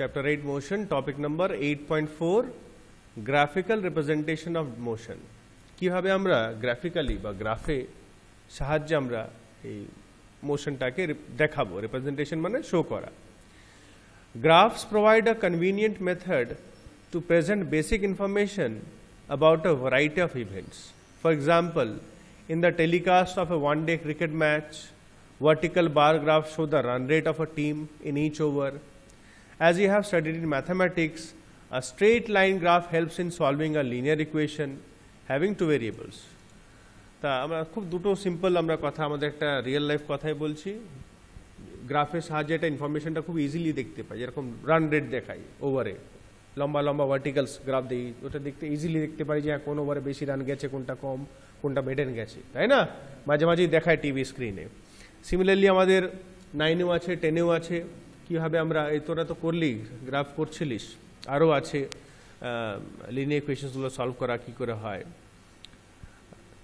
Chapter 8 Motion, topic number 8.4 Graphical representation of motion. কিভাবে আমরা graphically বা গ্রাফে সাহায্যে আমরা এই মোশনটাকে দেখাবো রিপ্রেজেন্টেশন মানে শো করা Graphs provide a convenient method to present basic information about a variety of events. For example, in the telecast of a one-day cricket match, vertical bar graphs show the run rate of a team in each over. As you have studied in mathematics, a straight line graph helps in solving a linear equation having two variables. তা আমরা খুব দুটো simple আমরা কথা আমাদের একটা real life কথাই বলছি গ্রাফের সাহায্যে এটা ইনফরমেশনটা খুব ইজিলি দেখতে পাই যেরকম রান রেট দেখাই ওভারে লম্বা লম্বা ভার্টিক্যালস গ্রাফ দিই ওটা দেখতে ইজিলি দেখতে পারি যে কোন ওভারে বেশি রান গেছে কোনটা কম কোনটা মেডেন গেছে তাই না মাঝে মাঝেই দেখায় টিভি স্ক্রিনে সিমিলারলি আমাদের 9-এও আছে 10-এও আছে কীভাবে আমরা এই তোরা তো করলি গ্রাফ করছিলিস আরও আছে লিনিয়ার ইকুয়েশনসগুলো সলভ করা কী করে হয়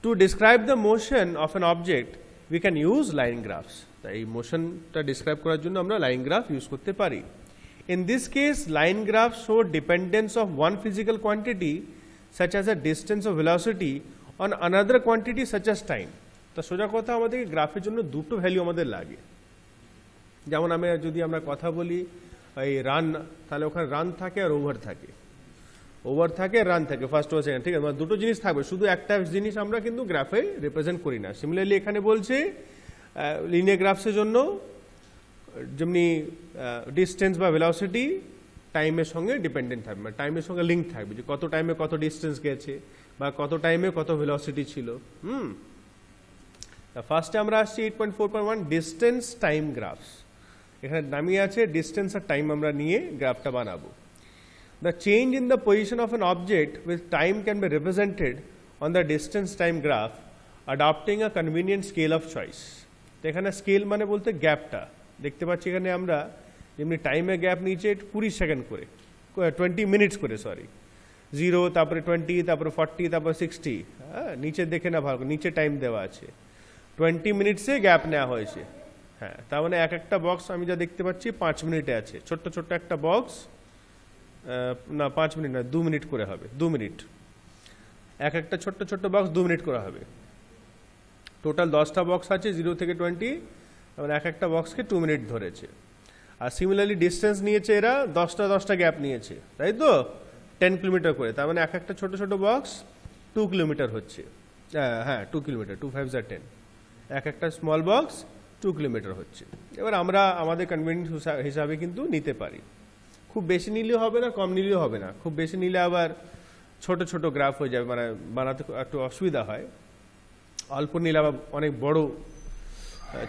To describe the motion of an object, we can use line graphs. তাই মোশনটা ডিসক্রাইব করার জন্য আমরা লাইন গ্রাফ ইউজ করতে পারি In this case, line graphs show dependence of one physical quantity, such as a distance or velocity, on another quantity such as time. তা সোজা কথা আমাদের গ্রাফের জন্য দুটো ভ্যালু আমাদের লাগে যেমন যদি আমরা কথা বলি এই রান তাহলে ওখানে রান থাকে আর ওভার থাকে ওভার থাকে রান থাকে ফার্স্ট ও সেকেন্ড ঠিক আছে দুটো জিনিস থাকবে শুধু একটা জিনিস আমরা কিন্তু গ্রাফে রিপ্রেজেন্ট করি না সিমিলারলি এখানে বলছে লিনিয়ার গ্রাফসের জন্য যেমনি ডিস্টেন্স বা ভেলোসিটি টাইমের সঙ্গে ডিপেন্ডেন্ট থাকবে মানে টাইমের সঙ্গে লিঙ্ক থাকবে যে কত টাইমে কত ডিস্টেন্স গেছে বা কত টাইমে কত ভেলোসিটি ছিল ফার্স্টে আমরা আসছি 8.4.1 ডিস্টেন্স টাইম গ্রাফস এখানে নামিয়ে আছে ডিস্টেন্স আর টাইম আমরা নিয়ে গ্রাফটা বানাবো The change in the position of an object with time can be represented on the distance time graph adopting a convenient scale of choice. এখানে স্কেল মানে বলতে গ্যাপটা দেখতে পাচ্ছি এখানে আমরা যেমনি টাইমে গ্যাপ নিচে 20 সেকেন্ড করে 20 মিনিটস করে সরি 0 তারপরে 20 তারপরে 40 তারপরে 60 হ্যাঁ নিচে দেখে না ভালো নিচে টাইম দেওয়া আছে 20 মিনিটসে গ্যাপ নেওয়া হয়েছে হ্যাঁ তার মানে এক একটা বক্স আমি যা দেখতে পাচ্ছি 5 মিনিটে আছে ছোট্ট ছোট্ট একটা বক্স না 5 মিনিট না 2 মিনিট করে হবে 2 মিনিট এক একটা ছোট্ট ছোট্ট বক্স 2 মিনিট করে হবে টোটাল 10টা বক্স আছে 0 থেকে 20 মানে এক একটা বক্সকে 2 মিনিট ধরেছে আর সিমিলারলি ডিস্টেন্স নিয়েছে এরা 10টা গ্যাপ নিয়েছে তাই তো 10 কিলোমিটার করে তার মানে এক একটা ছোট ছোট বক্স 2 কিলোমিটার হচ্ছে হ্যাঁ 2 কিলোমিটার 2 5 10 এক একটা স্মল বক্স 2 কিলোমিটার হচ্ছে এবার আমরা আমাদের কনভেনিয়েন্স হিসাবে কিন্তু নিতে পারি খুব বেশি নিলেও হবে না কম নিলেও হবে না খুব বেশি নিলে আবার ছোট ছোট গ্রাফ হয়ে যাবে মানে বানাতে একটু অসুবিধা হয় অল্প নিলে আবার অনেক বড়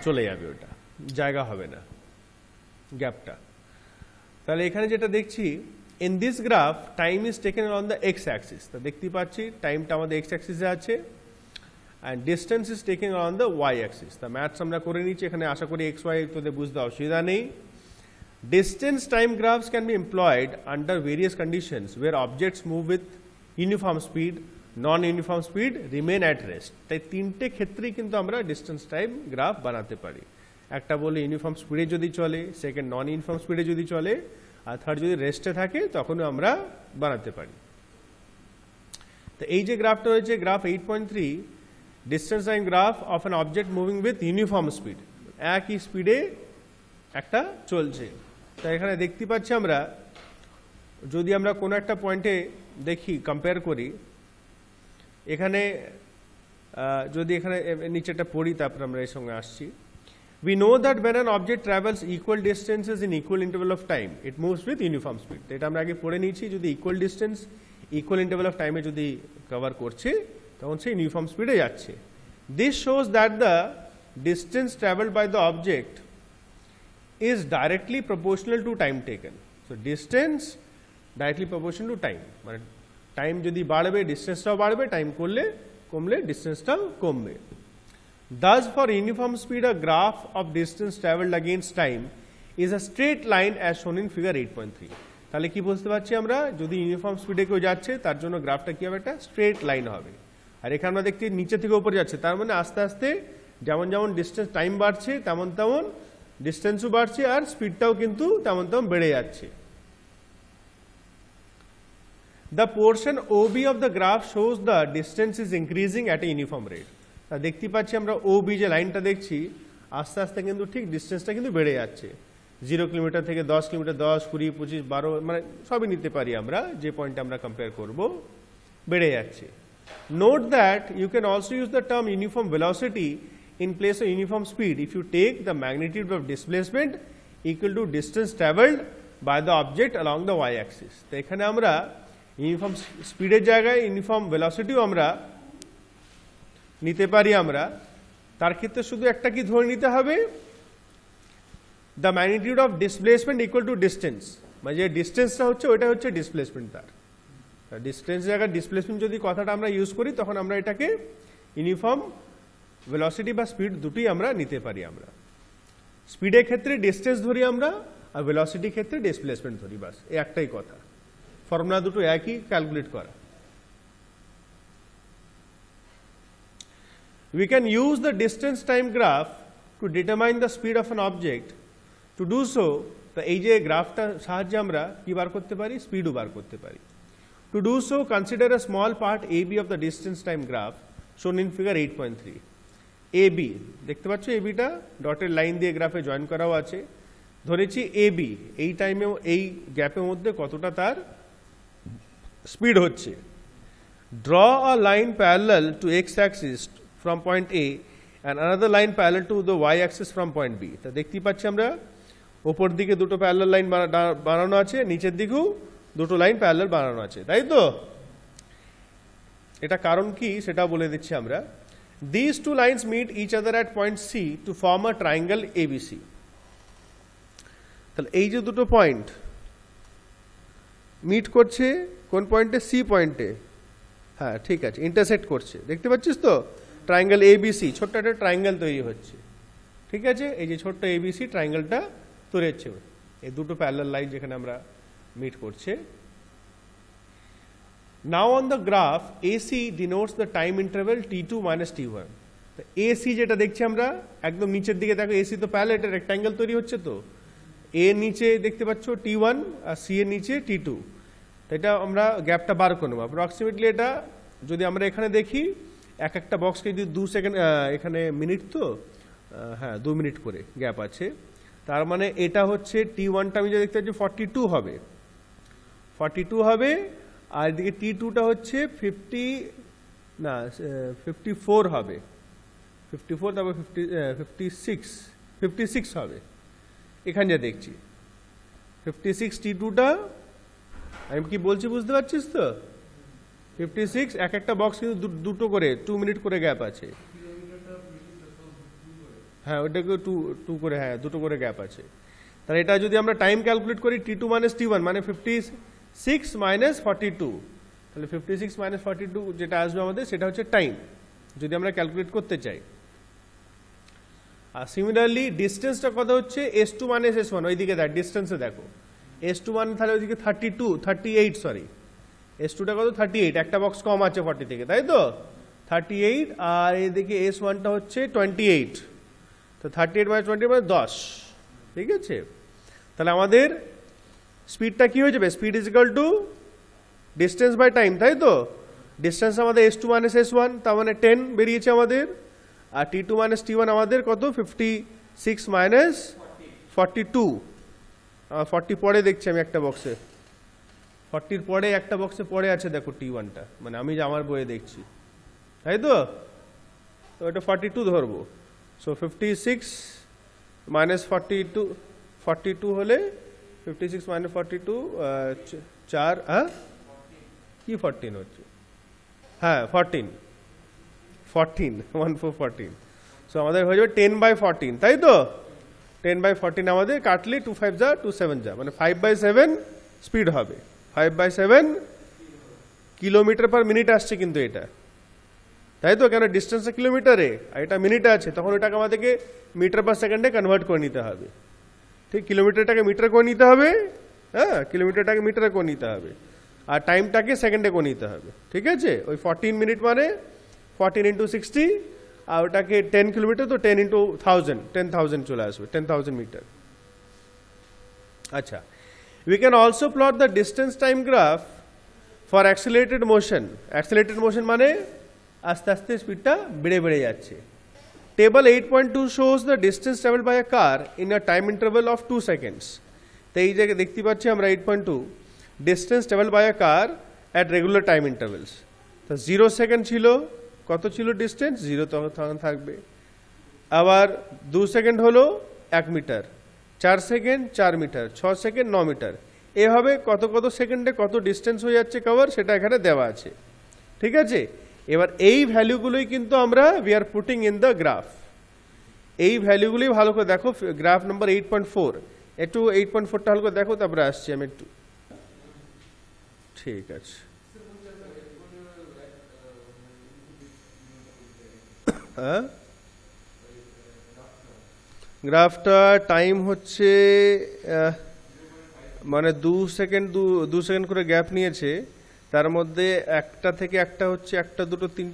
চলে যাবে ওটা জায়গা হবে না গ্যাপটা তাহলে এখানে যেটা দেখছি in this graph time is taken on the X axis তা দেখতেই পাচ্ছি টাইমটা আমাদের এক্স অ্যাক্সিসে আছে and distance is taken on the Y axis তা ম্যাথস আমরা করে নিচ্ছি এখানে আশা করি এক্স ওয়াই তোদের বুঝতে অসুবিধা নেই Distance time graphs can be employed under various conditions where objects move with uniform speed, non-uniform speed remain at rest. তাই তিনটে ক্ষেত্রেই কিন্তু আমরা ডিস্টেন্স টাইম গ্রাফ বানাতে পারি একটা বলে ইউনিফর্ম স্পিডে যদি চলে সেকেন্ড নন ইউনিফর্ম স্পিডে যদি চলে আর থার্ড যদি রেস্টে থাকে তখনও আমরা বানাতে পারি তো এই যে গ্রাফটা রয়েছে graph 8.3 distance time graph of an object moving with uniform speed একই স্পিডে একটা চলছে তাই এখানে দেখতে পাচ্ছি আমরা যদি আমরা কোনো একটা পয়েন্টে দেখি কম্পেয়ার করি এখানে যদি এখানে নিচেটা পড়ি তারপর আমরা এর সঙ্গে আসছি we know that when an object travels equal distances in equal interval of time it moves with uniform speed এটা আমরা আগে পড়ে নিয়েছি যদি equal distance equal interval of টাইমে যদি কভার করছে তখন সে ইউনিফর্ম স্পিডে যাচ্ছে this shows that the distance traveled by the object is directly proportional to time taken. So distance directly proportional to time. মানে টাইম যদি বাড়বে ডিস্টেন্সটাও বাড়বে টাইম কমলে ডিস্টেন্সটাও কমবে Thus for uniform speed a graph of distance traveled against time is a straight line as shown in figure 8.3. তাহলে কি বুঝতে পারছি আমরা যদি ইউনিফর্ম স্পিডে কেউ যাচ্ছে তার জন্য গ্রাফটা কি হবে একটা স্ট্রেট লাইন হবে আর এখানে আমরা দেখছি নিচে থেকে উপরে যাচ্ছে তার মানে আস্তে আস্তে যেমন যেমন ডিস্টেন্স টাইম বাড়ছে তেমন তেমন ডিস্টেন্সও বাড়ছে আর স্পিডটাও কিন্তু তেমন তেমন বেড়ে যাচ্ছে The portion OB of the graph shows the distance is increasing at a uniform rate. দেখতে পাচ্ছি আমরা OB যে লাইনটা দেখছি আস্তে আস্তে কিন্তু ঠিক ডিস্টেন্সটা কিন্তু বেড়ে যাচ্ছে 0 কিলোমিটার থেকে 10 কিলোমিটার 10 20 25 12 মানে সবই নিতে পারি আমরা যে পয়েন্টে আমরা কম্পেয়ার করব বেড়ে যাচ্ছে note that you can also use the term uniform velocity in place of uniform speed if you take the magnitude of displacement equal to distance traveled by the object along the y axis তো এখানে আমরা uniform স্পিডের জায়গায় uniform ভেলোসিটিও আমরা নিতে পারি আমরা তার ক্ষেত্রে শুধু একটা কি ধরে নিতে হবে the magnitude of displacement equal to distance মানে যে ডিসটেন্সটা হচ্ছে ওইটা হচ্ছে ডিসপ্লেসমেন্ট তার ডিসটেন্স জায়গায় ডিসপ্লেসমেন্ট যদি কথাটা আমরা ইউজ করি তখন আমরা এটাকে ইউনিফর্ম ভেলোসিটি বা স্পিড দুটোই আমরা নিতে পারি আমরা স্পিডের ক্ষেত্রে ডিসটেন্স ধরি আমরা আর ভেলোসিটির ক্ষেত্রে ডিসপ্লেসমেন্ট ধরি বাস এই একটাই কথা ফর্মুলা দুটো একই ক্যালকুলেট করা we can use the distance time graph to determine the speed of an object to do so তো এই যে গ্রাফটা সাহায্যে আমরা কি বার করতে পারি স্পিডও বার করতে পারি to do so consider a small part AB of the distance time graph shown in figure 8.3 AB দেখতে পাচ্ছ এবিটা ডটের লাইন দিয়ে গ্রাফে জয়েন করাও আছে ধরেছি এবি এই টাইমেও এই গ্যাপের মধ্যে কতটা তার স্পিড হচ্ছে draw a line parallel to X axis from point A and another line parallel to the Y axis from point B তা দেখতেই পাচ্ছি আমরা ওপর দিকে দুটো প্যারালাল লাইন বানানো আছে নিচের দিকেও দুটো লাইন প্যারালাল বানানো আছে তাই তো এটা কারণ কি সেটা বলে দিচ্ছি আমরা These two lines meet each other at point C to form a triangle ABC. তাহলে এই যে দুটো পয়েন্ট মিট করছে কোন পয়েন্টে সি পয়েন্টে হ্যাঁ ঠিক আছে ইন্টারসেক্ট করছে দেখতে পাচ্ছিস তো ট্রায়াঙ্গেল ABC ছোট্ট একটা ট্রায়াঙ্গেল তৈরি হচ্ছে ঠিক আছে এই যে ছোট্ট ABC ট্রায়াঙ্গেলটা তৈরি হচ্ছে এই দুটো প্যারালাল লাইন যেখানে আমরা মিট করছে Now on the graph AC denotes the time interval T2 minus T1 তো AC যেটা দেখছি আমরা একদম নিচের দিকে দেখো AC তো প্যারালাল একটা রেক্ট্যাঙ্গেল তৈরি হচ্ছে তো A এর নিচে দেখতে পাচ্ছ T1 আর C এর নিচে T2 তো এটা আমরা গ্যাপটা বার করে নেব অ্যাপ্রক্সিমেটলি এটা যদি আমরা এখানে দেখি এক একটা বক্সকে যদি 2 সেকেন্ড এখানে মিনিট তো হ্যাঁ 2 মিনিট করে গ্যাপ আছে তার মানে এটা হচ্ছে T1টা আমি যে দেখতে পাচ্ছি 42 হবে 42 হবে আর এদিকে T2টা হচ্ছে 54 হবে 54 তারপর 56 হবে এখানে যা দেখছি 56 T2টা আমি কি বলছি বুঝতে পারছিস তো 56 এক একটা বক্স কিন্তু দুটো করে 2 মিনিট করে গ্যাপ আছে হ্যাঁ ওটাকে 2 করে হ্যাঁ দুটো করে গ্যাপ আছে তাহলে এটা যদি আমরা টাইম ক্যালকুলেট করি T2 মাইনাস T1 মানে 56 মাইনাস 42 তাহলে 56 মাইনাস 42 যেটা আসবে আমাদের সেটা হচ্ছে টাইম যদি আমরা ক্যালকুলেট করতে চাই আর সিমিলারলি ডিসটেন্সটা কত হচ্ছে S2 মাইনাস S1 ওইদিকে দেখ ডিসটেন্সে দেখো S2 মানে তাহলে ওইদিকে 38 সরি S2টা কত 38 একটা বক্স কম আছে 40 থেকে তাই তো 38 আর এদিকে S1টা হচ্ছে 28 তো 38 মাইনাস 20 মানে 10 ঠিক আছে তাহলে আমাদের স্পিডটা কি হয়ে যাবে speed is equal to distance by time তাই তো ডিসটেন্স আমাদের S2 মাইনাস S1 তার মানে 10 বেরিয়েছে আমাদের আর T2 মাইনাস T1 আমাদের কত 56 মাইনাস 42 40 পরে দেখছি আমি একটা বক্সে 40 পরে একটা বক্সে পরে আছে দেখো T1টা মানে আমি যে আমার বইয়ে দেখছি তাই তো এটা 42 ধরবো সো 56 মাইনাস 42 হলে 56 মাইনাস 42 4 হ্যাঁ কি 14 হচ্ছে হ্যাঁ 14 সো আমাদের হয়ে যাবে 10/14 তাই তো 10/14 আমাদের কাটলে 2 5 যা 2 7 যা মানে 5/7 স্পিড হবে 5/7 কিলোমিটার পার মিনিট আসছে কিন্তু এটা তাই তো কেন ডিস্টেন্সটা কিলোমিটারে আর এটা মিনিটে আছে তখন ওটাকে আমাদেরকে মিটার পার সেকেন্ডে কনভার্ট করে নিতে হবে ঠিক কিলোমিটারটাকে মিটার করে নিতে হবে হ্যাঁ কিলোমিটারটাকে মিটারে করে নিতে হবে আর টাইমটাকে সেকেন্ডে করে নিতে হবে ঠিক আছে ওই 14 মিনিট মানে 14 ইন্টু 60 আর ওটাকে 10 কিলোমিটার তো 10 ইন্টু 1000 চলে আসবে 10,000 মিটার আচ্ছা we can also plot the distance time graph for accelerated motion মানে আস্তে আস্তে স্পিডটা বেড়ে বেড়ে যাচ্ছে। Table 8.2 shows the distance traveled by a car in a time interval of 2 seconds. তো এই জায়গায় দেখতে পাচ্ছি আমরা 8.2 distance traveled by a car at regular time intervals. তো 0 সেকেন্ড ছিল, কত ছিল ডিস্টেন্স? 0 তখন থাকবে। আবার 2 সেকেন্ড হলো 1 metre, 4 second 4 metre, 6 second 9 metre, এভাবে কত কত সেকেন্ডে কত ডিস্টেন্স হয়ে যাচ্ছে কভার সেটা এখানে দেওয়া আছে। ঠিক আছে, এবার এই ভ্যালুগুলোই কিন্তু আমরা we are putting in the graph. এই ভ্যালুগুলি ভালো করে দেখো, গ্রাফ নাম্বার 8.4, একটু 8.4টা ভালো করে দেখো, তারপরে আসছি আমি একটু। ঠিক আছে, হ্যাঁ গ্রাফটা টাইম হচ্ছে মানে 2 সেকেন্ড করে গ্যাপ নিয়েছে, তার মধ্যে একটা থেকে একটা হচ্ছে 1 2 3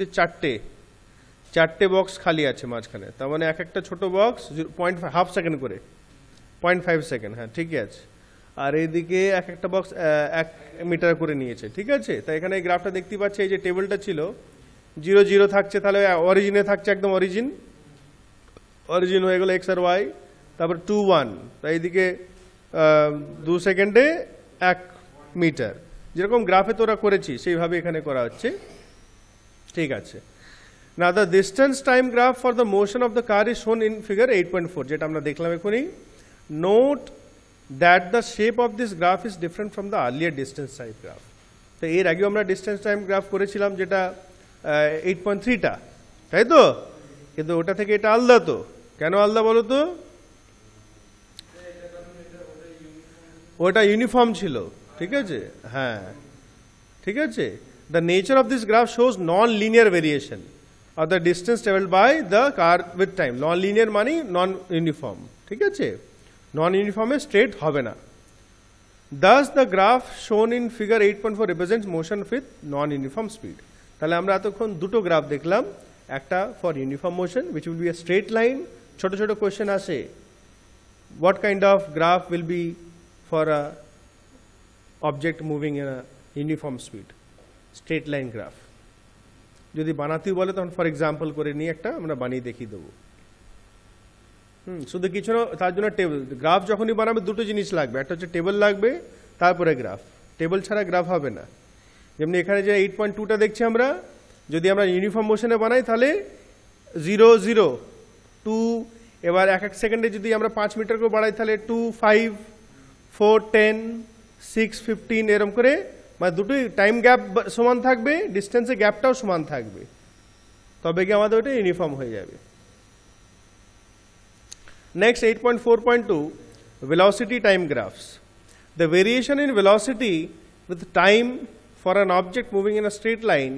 4টে বক্স খালি আছে মাঝখানে, তার মানে এক একটা ছোট বক্স 0.5 সেকেন্ড করে, 0.5 সেকেন্ড, হ্যাঁ ঠিকই আছে। আর এইদিকে এক একটা বক্স 1 মিটার করে নিয়েছে। ঠিক আছে, তাই এখানে এই গ্রাফটা দেখতে পাচ্ছি, এই যে টেবিলটা ছিল 0 0 থাকছে, তাহলে অরিজিনে থাকছে একদম অরিজিন হয়ে গেল এক্স আর ওয়াই, তারপর 2 1, তাই এইদিকে 2 সেকেন্ডে 1 মিটার, যেরকম গ্রাফে তোরা করেছি সেইভাবে এখানে করা হচ্ছে। ঠিক আছে, now the distance time graph for the motion of the car is shown in figure 8.4, যেটা আমরা দেখলাম এখনই। note that the shape of this graph is different from the earlier distance time graph. তো এর আগে আমরা distance time graph করেছিলাম যেটা 8.3টা, তাই তো, কিন্তু ওটা থেকে এটা আলাদা। তো কেন আলাদা বলো তো? ওটা ইউনিফর্ম ছিল। ঠিক আছে, হ্যাঁ ঠিক আছে। the nature of this graph shows non-linear variation of the distance traveled by the car with time. non-linear মানে নন ইউনিফর্ম। ঠিক আছে, নন ইউনিফর্মে স্ট্রেট হবে না। thus the graph shown in figure 8.4 represents motion with non-uniform speed. তাহলে আমরা এতক্ষণ দুটো graph দেখলাম, একটা for uniform motion which will be a straight line, ছোট ছোট কোয়েশ্চেন আসে what kind of graph will be for a object moving in a uniform speed, straight line graph। যদি বানাতেই বলে তখন ফর এক্সাম্পল করে নিয়ে একটা আমরা বানিয়ে দেখিয়ে দেবো। শুধু কিছু না, তার জন্য টেবিল গ্রাফ যখনই বানাবে দুটো জিনিস লাগবে, একটা হচ্ছে টেবিল লাগবে, তারপরে গ্রাফ। টেবিল ছাড়া গ্রাফ হবে না। যেমনি এখানে যে 8.2টা দেখছি আমরা, যদি আমরা ইউনিফর্ম মোশনে বানাই তাহলে 0 0 2, এবার এক সেকেন্ডে যদি আমরা 5 মিটার করে বাড়াই তাহলে 2 5 4 10 6 15 এরকম করে, মানে দুটোই টাইম গ্যাপ সমান থাকবে, ডিস্টেন্সের গ্যাপটাও সমান থাকবে, তবে কি আমাদের ওটা ইউনিফর্ম হয়ে যাবে। Next 8.4.2 velocity time graphs. The variation in velocity with time for an object moving in a straight line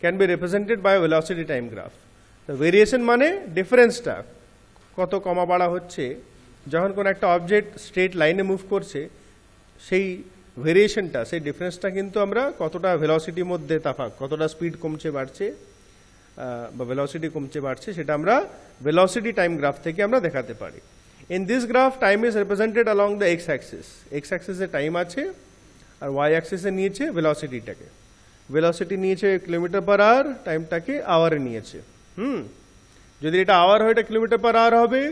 can be represented by a velocity time graph. The variation মানে ডিফারেন্সটা কত কমা বাড়া হচ্ছে যখন কোনো একটা অবজেক্ট স্ট্রেট লাইনে মুভ করছে, সেই ভেরিয়েশনটা, সেই ডিফারেন্সটা কিন্তু আমরা কতটা ভেলোসিটির মধ্যে তাফাক, কতটা স্পিড কমছে বাড়ছে বা ভেলোসিটি কমছে বাড়ছে, সেটা আমরা ভেলোসিটি টাইম গ্রাফ থেকে আমরা দেখাতে পারি। In this graph time is represented along the x axis. x axis-এ টাইম আছে আর y axis-এ নিয়েছে ভেলোসিটিটাকে। ভেলোসিটি নিয়েছে কিলোমিটার পার আওয়ার, টাইমটাকে আওয়ারে নিয়েছে। যদি এটা আওয়ার হয় এটা কিলোমিটার পার আওয়ার হবে,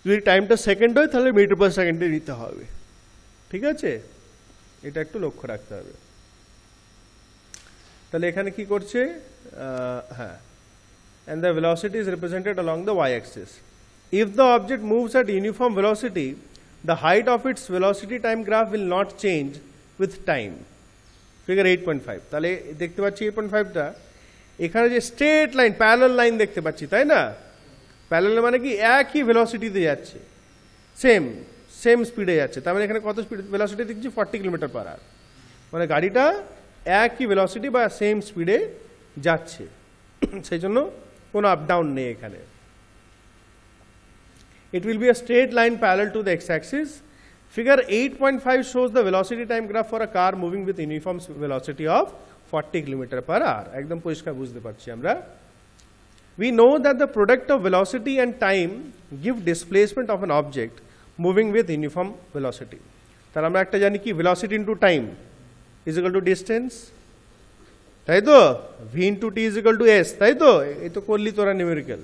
যদি টাইমটা সেকেন্ড হয় তাহলে মিটার পার সেকেন্ডে নিতে হবে। ঠিক আছে, এটা একটু লক্ষ্য রাখতে হবে। তাহলে এখানে কি করছে, হ্যাঁ, and the velocity is represented along the y axis. If the object moves at uniform velocity, the height of its velocity time graph will not change with time. Figure 8.5. তাহলে দেখতে পাচ্ছি 8.5টা, এখানে যে স্ট্রেট লাইন প্যারালাল লাইন দেখতে পাচ্ছি, তাই না? Parallel মানে কি একই ভেলোসিটিতে যাচ্ছে, সেম স্পিডে যাচ্ছে, তার মানে এখানে কত স্পিড ভেলোসিটি দেখছি 40 কিলোমিটার পার আওয়ার, মানে গাড়িটা একই ভেলোসিটি বা সেম স্পিডে যাচ্ছে, সেই জন্য কোনো আপ ডাউন নেই এখানে। It will be a straight line parallel to the x-axis. Figure 8.5 shows the velocity time graph for a car moving with uniform velocity of 40 km per hour. একদম পরিষ্কার বুঝতে পারছি আমরা। We know that the product of velocity and time give displacement of an object moving with uniform velocity. তাহলে আমরা একটা জানি কি velocity into time is equal to distance, তাই তো V into T is equal two S, তাই তো এই তো করলি তোরা নিউমেরিক্যাল।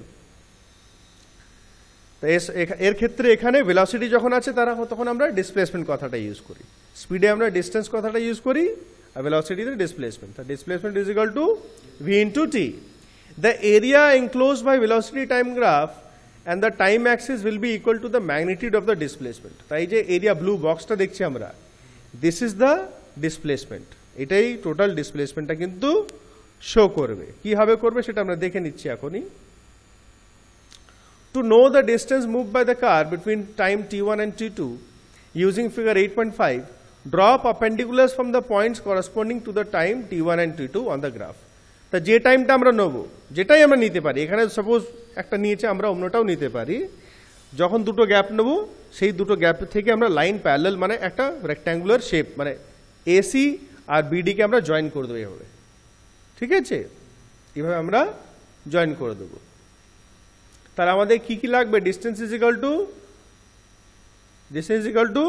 তো এস এর ক্ষেত্রে এখানে ভেলোসিটি যখন আছে তারা তখন আমরা ডিসপ্লেসমেন্ট কথাটা ইউজ করি, স্পিডে আমরা ডিস্টেন্স কথাটা ইউজ করি, আর ভেলোসিটিতে ডিসপ্লেসমেন্ট। তো displacement is equal to V into T. The area enclosed by velocity time graph and the time axis will be equal to the magnitude of the displacement. তাই যে এরিয়া ব্লু বক্সটা দেখছি আমরা, this is the displacement, এটাই total ডিসপ্লেসমেন্টটা কিন্তু show করবে। কিভাবে করবে সেটা আমরা দেখে নিচ্ছি এখনই। To know the distance moved by the car between time t1 and t2, using figure 8.5, draw perpendiculars from the points corresponding to the time t1 and t2 on the graph. তা যে টাইমটা আমরা নেবো, যেটাই আমরা নিতে পারি, এখানে সাপোজ একটা নিয়েছে, আমরা অন্যটাও নিতে পারি। যখন দুটো গ্যাপ নেব, সেই দুটো গ্যাপ থেকে আমরা লাইন প্যারালাল মানে একটা রেক্ট্যাঙ্গুলার শেপ, মানে এসি আর বিডিকে আমরা জয়েন করে দেবো এভাবে, ঠিক আছে? এভাবে আমরা জয়েন করে দেবো। তাহলে আমাদের কি কি লাগবে? Distance is equal to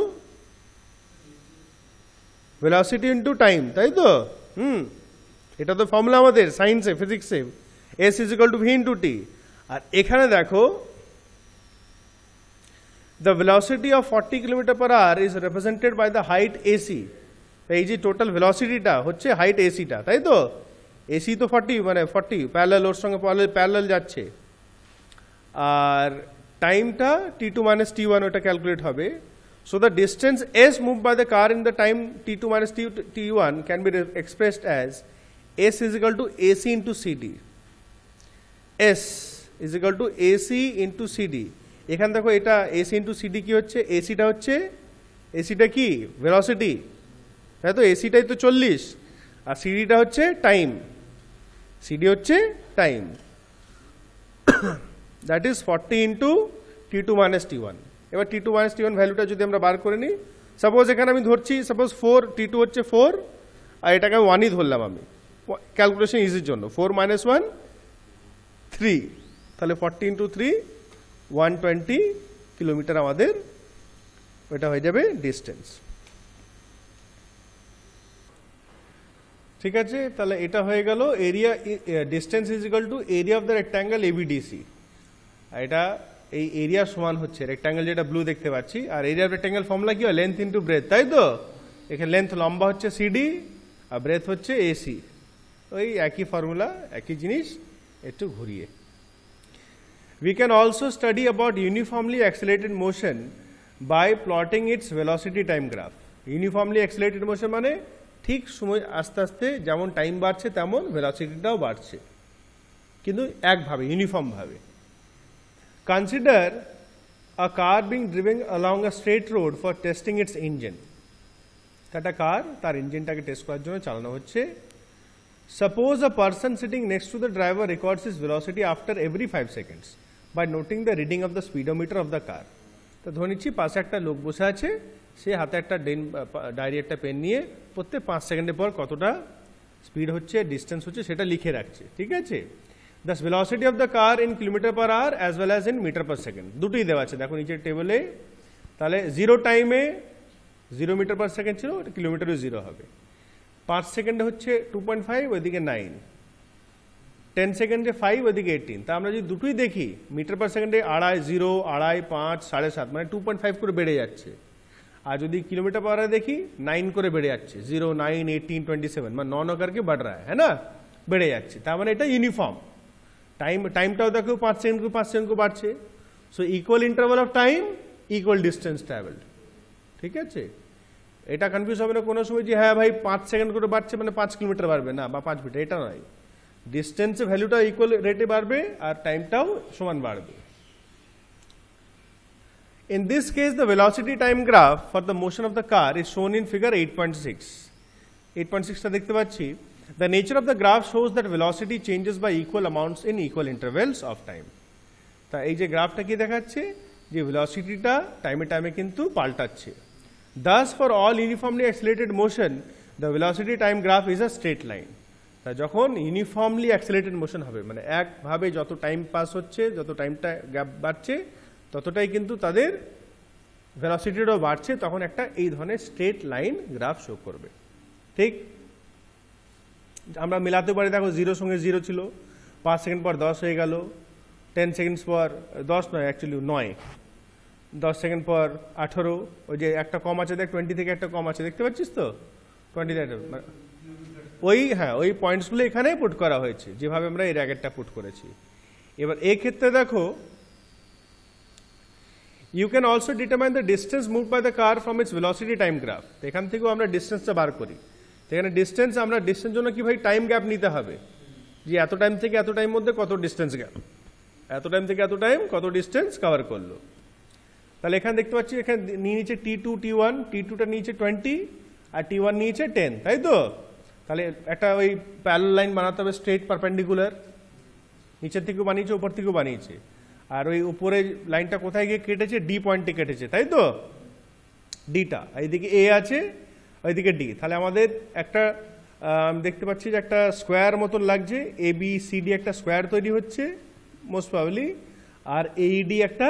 velocity into time, তাই তো? এটা তো ফর্মুলা আমাদের সায়েন্সে, ফিজিক্সে, s is equal to V into t. আর এখানে দেখো the velocity of 40 km/h is represented by the height AC. এই যে টোটাল ভেলোসিটিটা হচ্ছে হাইট এসিটা, তাই তো? এসি তো 40, মানে 40 প্যারালাল, ওর সঙ্গে প্যারালাল যাচ্ছে। আর টাইমটা t2 minus t1 ওটা ক্যালকুলেট হবে। So the distance s move by the car in the time t2 minus t1 can be expressed as s is equal to ac into cd। s is equal to ac into cd। এখানে দেখো এটা ac into cd কি হচ্ছে? এসিটা হচ্ছে, এসিটা কি? Velocity, তাই তো? এসিটাই তো 40, আর সিডিটা হচ্ছে টাইম, সিডি হচ্ছে time. That is 40 into t2 minus t1। এবার t2 minus t1 ভ্যালুটা যদি আমরা বার করে নিই, সাপোজ এখানে আমি ধরছি, সাপোজ 4, t2 হচ্ছে 4, আর এটাকে আমি 1ই ধরলাম আমি ক্যালকুলেশন ইজির জন্য। 4 minus 1 3, তাহলে 40 ইন্টু 3 120 কিলোমিটার আমাদের এটা হয়ে যাবে ডিস্টেন্স, ঠিক আছে? তাহলে এটা হয়ে গেল area, distance is equal to area of the rectangle ABDC. এটা এই এরিয়া সমান হচ্ছে রেক্ট্যাঙ্গেল যেটা ব্লু দেখতে পাচ্ছি, আর এরিয়া রেক্ট্যাঙ্গেল ফর্মুলা কি হয়? লেন্থ ইন্টু ব্রেথ, তাই তো? এখানে লেন্থ লম্বা হচ্ছে সিডি আর ব্রেথ হচ্ছে এসি, ওই একই ফর্মুলা, একই জিনিস, একটু ঘুরিয়ে। We can also study about uniformly accelerated motion by plotting its velocity time graph. Uniformly accelerated motion মানে ঠিক সময় আস্তে আস্তে যেমন টাইম বাড়ছে তেমন ভেলোসিটিটাও বাড়ছে, কিন্তু একভাবে, ইউনিফর্মভাবে। Consider a car being driven along a straight road for testing its engine. একটা কার তার ইঞ্জিনটাকে টেস্ট করার জন্য চালানো হচ্ছে। Suppose a person sitting next to the driver records his velocity after every 5 seconds by noting the reading of the speedometer of the car. তো ধরে নিচ্ছি পাশে একটা লোক বসে আছে, সে হাতে একটা ডায়েরি, একটা পেন নিয়ে প্রত্যেক 5 সেকেন্ডের পর কতটা স্পিড হচ্ছে, ডিস্টেন্স হচ্ছে সেটা লিখে রাখছে, ঠিক আছে? The velocity of the car in km/h as well as in m/s, দুটোই দেওয়া আছে দেখো নিচের টেবিলে। তাহলে 0 টাইমে 0 m/s ছিল, এটা কিলোমিটারে 0 হবে। 5 সেকেন্ডে হচ্ছে 2.5, ওইদিকে 9, 10 সেকেন্ডে 5, ওইদিকে 18। তা আমরা যদি দুটোই দেখি, m/s 2.5, 0, 2.5, 5, 7.5, মানে 2.5 করে বেড়ে যাচ্ছে। আর যদি km/h দেখি 9 করে বেড়ে যাচ্ছে, 0, 9, 18, 27, মানে 9 करके बढ़ रहा है, है ना, বেড়ে যাচ্ছে। তার মানে এটা ইউনিফর্ম। টাইমটাও দেখো 5 সেকেন্ড করে বাড়ছে। So equal interval of time equal distance travelled, ঠিক আছে? এটা কনফিউজ হবে না কোনো সময় যে হ্যাঁ ভাই 5 সেকেন্ড করে বাড়ছে মানে 5 কিলোমিটার বাড়বে, না, বা 5 মিটার, এটা নয়। ডিস্টেন্সের ভ্যালুটা ইকুয়াল রেটে বাড়বে আর টাইমটাও সমান বাড়বে। In this case, the velocity time graph for the motion of the car is shown in figure 8.6. 8.6টা দেখতে পাচ্ছি। The nature of the graph shows that velocity changes by equal amounts in equal intervals of time. তা এই যে গ্রাফটা কি দেখাচ্ছে, যে ভেলোসিটিটা টাইমে কিন্তু পাল্টাচ্ছে। Thus, for all uniformly accelerated motion, the velocity time graph is a straight line. তা যখন ইউনিফর্মলি অ্যাক্সিলারেটেড মোশন হবে, মানে একভাবে যত টাইম পাস হচ্ছে, যত টাইমটা গ্যাপ বাড়ছে, ততটাই কিন্তু তাদের ভেলোসিটিটাও বাড়ছে, তখন একটা এই ধরনের স্ট্রেট লাইন গ্রাফ শো করবে, ঠিক? আমরা মেলাতে পারি, দেখো 0 সঙ্গে 0 ছিল, 5 সেকেন্ড পর 10 হয়ে গেল, 10 সেকেন্ড পর 10 নয় অ্যাকচুয়ালি 9, 10 সেকেন্ড পর 18, ওই যে একটা কম আছে দেখ, 20 থেকে একটা কম আছে, দেখতে পাচ্ছিস তো 20 ওই হ্যাঁ ওই পয়েন্টসগুলো এখানে পুট করা হয়েছে যেভাবে আমরা এর আগেরটা পুট করেছি। এবার এই ক্ষেত্রে দেখো you can also determine the distance move by the car from its velocity time graph. এখান থেকেও আমরা ডিস্টেন্সটা বার করি। এখানে ডিস্টেন্স, আমরা ডিস্টেন্স জন্য কি ভাই টাইম গ্যাপ নিতে হবে, যে এত টাইম থেকে এত টাইম মধ্যে কত ডিস্টেন্স গ্যাপ, এত টাইম থেকে এত টাইম কত ডিস্টেন্স কভার করলো। তাহলে এখানে দেখতে পাচ্ছি এখানে নিয়ে নিচে T2 T1, T2টা নিয়েছে 20 আর T1 নিয়েছে 10, তাই তো? তাহলে একটা ওই প্যারালাল লাইন বানাতে হবে স্ট্রেট পারপেন্ডিকুলার, নিচের থেকেও বানিয়েছে উপর থেকেও বানিয়েছে, আর ওই উপরে লাইনটা কোথায় গিয়ে কেটেছে, ডি পয়েন্টে কেটেছে, তাই তো? ডিটা এইদিকে এ আছে, ওইদিকে ডি। তাহলে আমাদের একটা দেখতে পাচ্ছি যে একটা স্কোয়ার মতন লাগছে, এ বি সি ডি একটা স্কোয়ার তৈরি হচ্ছে মোস্ট প্রবাবলি, আর এইডি একটা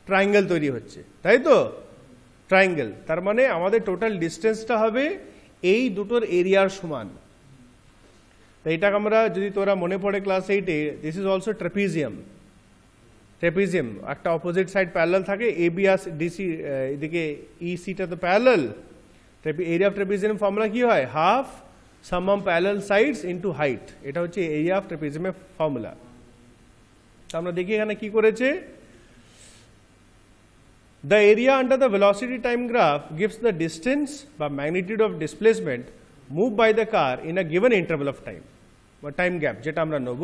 ট্রায়াঙ্গেল তৈরি হচ্ছে, তাই তো? ট্রায়াঙ্গেল, তার মানে আমাদের টোটাল ডিস্টেন্সটা হবে এই দুটোর এরিয়ার সমান। তো এটাকে আমরা, যদি তোরা মনে পড়ে ক্লাস 8-এ, দিস ইজ অলসো ট্রেপিজিয়াম। ট্রেপিজিয়াম একটা অপোজিট সাইড প্যারালাল থাকে, এ বি আর ডিসি, এদিকে ই সিটা তো প্যারালাল। এরিয়া অফ ট্রেপিজিয়াম ফর্মুলা কি হয়, half some of parallel sides into height, এটা হচ্ছে এরিয়া অফ ট্রেপিজিয়ামের ফর্মুলা। তো আমরা দেখি এখানে কি করেছে। The area under the velocity time graph gives the distance by magnitude of displacement moved by the car in a given interval of time, or time gap যেটা আমরা নেব।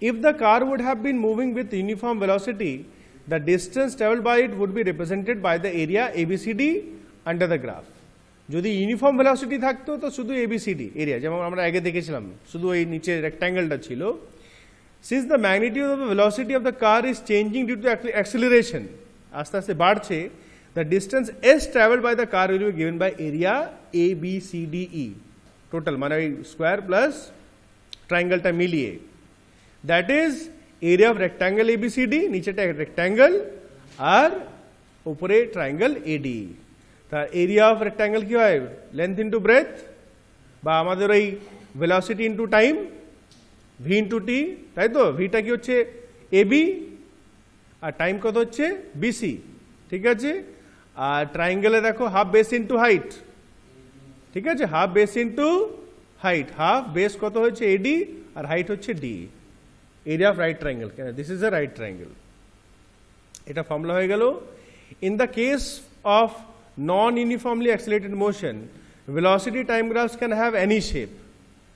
If the car would have been moving with uniform velocity, the distance traveled by it would be represented by the area ABCD under the graph. যদি uniform velocity থাকতো তো শুধু ABCD area, যেমন আমরা আগে দেখেছিলাম শুধু এই নিচে রেক্ট্যাঙ্গেলটা ছিল। Since the magnitude of the velocity of the car is changing due to acceleration, আস্তে আস্তে বাড়ছে, the distance s traveled by the car will be given by area ABCDE total, মানে ওই স্কোয়ার প্লাস ট্রায়াঙ্গেলটা মিলিয়ে, that is area of rectangle ABCD, নিচেটা rectangle আর উপরে ট্রায়াঙ্গেল AD। তার এরিয়া অফ রেক্ট্যাঙ্গেল কি হয়, লেন্থ ইন্টু ব্রেথ, বা আমাদের ওই velocity into time, v into t, তাই তো? ভিটা কি হচ্ছে AB আর টাইম কত হচ্ছে BC, ঠিক আছে? আর ট্রায়াঙ্গেলে দেখো হাফ বেস ইন্টু হাইট, ঠিক আছে? Half base into height, half base কত হচ্ছে AD আর হাইট হচ্ছে D, area of right triangle. কেন, this is a right triangle. এটা ফর্মুলা হয়ে গেল। In the case of non uniformly accelerated motion, velocity time graphs can have any shape.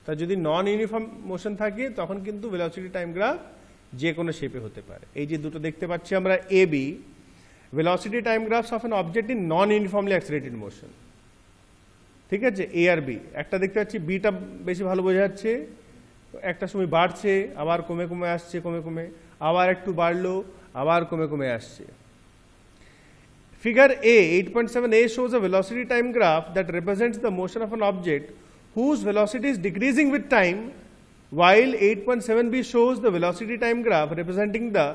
তা যদি নন ইউনিফর্ম মোশন থাকে তখন কিন্তু ভেলোসিটি টাইম গ্রাফ যে কোনো শেপে হতে পারে। এই যে দুটো দেখতে পাচ্ছি আমরা AB, velocity time graphs of an object in non uniformly accelerated motion, ঠিক আছে? A আর B, একটা দেখতে পাচ্ছি বিটা বেশি ভালো বোঝা যাচ্ছে, একটা সময় বাড়ছে আবার কমে কমে আসছে, কমে কমে আবার একটু বাড়লো আবার কমে কমে আসছে। Figure A 8.7a shows a velocity time graph that represents the motion of an object whose velocity is decreasing with time, while 8.7b shows the velocity time graph representing the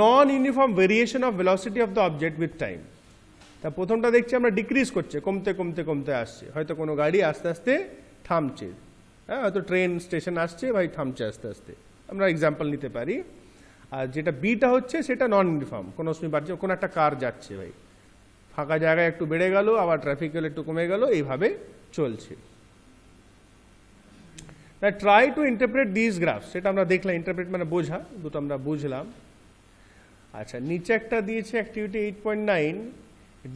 non-uniform variation of velocity of the object with time. তা প্রথমটা দেখছি আমরা decrease করছে, কমতে কমতে কমতে আসছে, হয়তো কোনো গাড়ি আস্তে আস্তে থামছে, হ্যাঁ হয়তো ট্রেন স্টেশন আসছে ভাই থামছে আস্তে আস্তে, আমরা এক্সাম্পল নিতে পারি। আর যেটা বিটা হচ্ছে সেটা নন ইউনিফর্ম, কোনো সময় বাড়ছে, কোনো একটা কার যাচ্ছে ভাই, ফাঁকা জায়গায় একটু বেড়ে গেল আবার ট্রাফিক হলে একটু কমে গেল, এইভাবে চলছে। Try to interpret this graph, সেটা আমরা দেখলাম, ইন্টারপ্রেট মানে বোঝা, দুটো আমরা বুঝলাম। আচ্ছা, নিচে একটা দিয়েছে activity 8.9,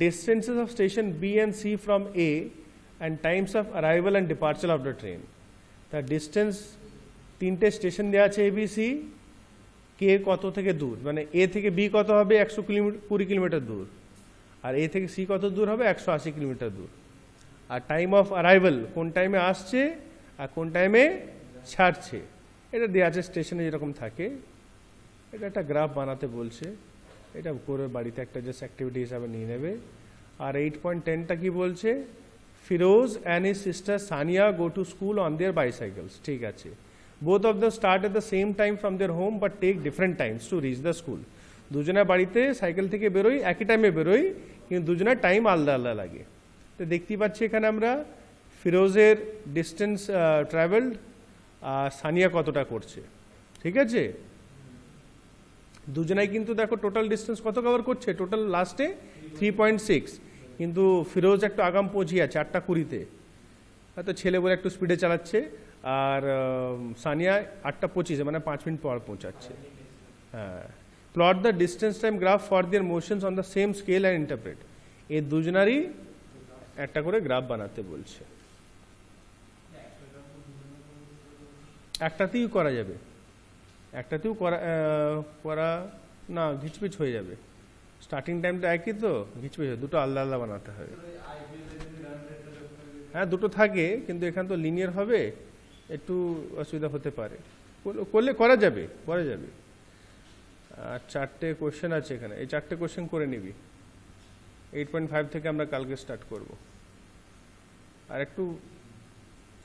distances of station B and C from A and times of arrival and departure of the train. তার ডিস্টেন্স, তিনটে স্টেশন দেওয়া আছে ABC, কে কত থেকে দূর, মানে এ থেকে বি কত হবে 120 কিলোমিটার দূর, আর এ থেকে সি কত দূর হবে 180 কিলোমিটার দূর, আর টাইম অফ অ্যারাইভাল কোন টাইমে আসছে আর কোন টাইমে ছাড়ছে এটা দেওয়া আছে স্টেশনে যেরকম থাকে। এটা একটা গ্রাফ বানাতে বলছে, এটা করে বাড়িতে একটা জাস্ট অ্যাক্টিভিটি হিসাবে নিয়ে নেবে। আর 8.10টা কি বলছে, Firoz and his sister Sania go to school on their bicycles, ঠিক আছে? Both of the start at the same time from their home but take different times to reach the school. দুজনের বাড়িতে সাইকেল থেকে বেরোই, একই টাইমে বেরোই, কিন্তু দুজনের টাইম আলাদা আলাদা লাগে। তো দেখতেই পাচ্ছি এখানে আমরা ফিরোজের ডিস্টেন্স ট্রাভেলড আর সানিয়া কতটা করছে, ঠিক আছে? দুজনাই কিন্তু দেখো টোটাল ডিস্টেন্স কত কভার করছে, টোটাল লাস্টে 3.6, কিন্তু ফিরোজ একটু আগাম পৌঁছিয়ে আছে 8:20-তে, হয়তো ছেলে বলে একটু স্পিডে চালাচ্ছে, আর সানিয়া 8:25-এ মানে 5 মিনিট পর পৌঁছাচ্ছে। হ্যাঁ, plot the distance time graph for their motions on the same scale and interpret. এই দুজনারই একটা করে গ্রাফ বানাতে বলছে। একটাতেই করা যাবে, একটাতেও করা না, ঘিচপিচ হয়ে যাবে। স্টার্টিং টাইমটা একই তো, ঘিচপিচ হয়, দুটো আলাদা আলাদা বানাতে হবে। হ্যাঁ, দুটো থাকে, কিন্তু এখানে তো লিনিয়ার হবে, একটু অসুবিধা হতে পারে। করলে করা যাবে, করা যাবে। আর 4টে কোশ্চেন আছে এখানে, এই 4টে কোশ্চেন করে নিবি। 8.5 থেকে আমরা কালকে স্টার্ট করব। আর একটু